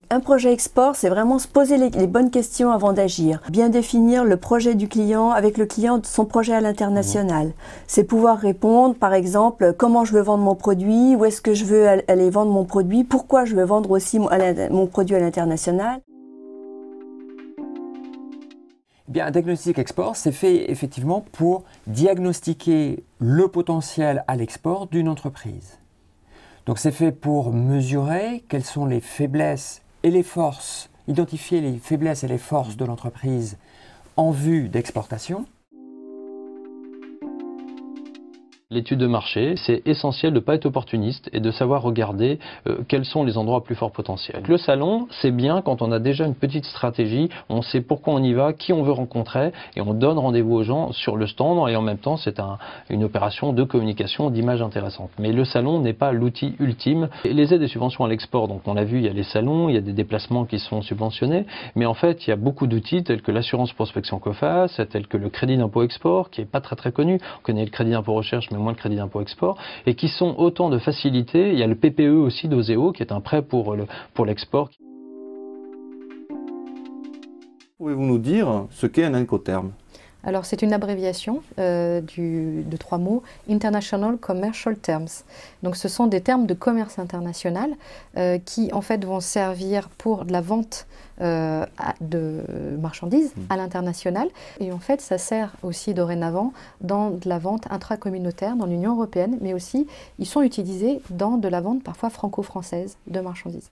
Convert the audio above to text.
Un projet export, c'est vraiment se poser les bonnes questions avant d'agir. Bien définir le projet du client avec le client de son projet à l'international. C'est pouvoir répondre, par exemple, comment je veux vendre mon produit, où est-ce que je veux aller vendre mon produit, pourquoi je veux vendre aussi mon produit à l'international. Bien, un diagnostic export, c'est fait effectivement pour diagnostiquer le potentiel à l'export d'une entreprise. Donc c'est fait pour mesurer quelles sont les faiblesses et les forces, identifier les faiblesses et les forces de l'entreprise en vue d'exportation. L'étude de marché, c'est essentiel de ne pas être opportuniste et de savoir regarder quels sont les endroits à plus fort potentiel. Le salon, c'est bien quand on a déjà une petite stratégie, on sait pourquoi on y va, qui on veut rencontrer et on donne rendez-vous aux gens sur le stand et en même temps c'est une opération de communication, d'image intéressante. Mais le salon n'est pas l'outil ultime. Et les aides et subventions à l'export, donc on l'a vu, il y a les salons, il y a des déplacements qui sont subventionnés, mais en fait il y a beaucoup d'outils tels que l'assurance prospection COFAS, tels que le crédit d'impôt export qui n'est pas très connu, on connaît le crédit d'impôt recherche mais moins le crédit d'impôt export, et qui sont autant de facilités. Il y a le PPE aussi d'Oseo, qui est un prêt pour l'export. Pouvez-vous nous dire ce qu'est un Incoterm? Alors c'est une abréviation de 3 mots, International Commercial Terms. Donc ce sont des termes de commerce international qui en fait vont servir pour de la vente de marchandises à l'international. Et en fait ça sert aussi dorénavant dans de la vente intracommunautaire dans l'Union européenne, mais aussi ils sont utilisés dans de la vente parfois franco-française de marchandises.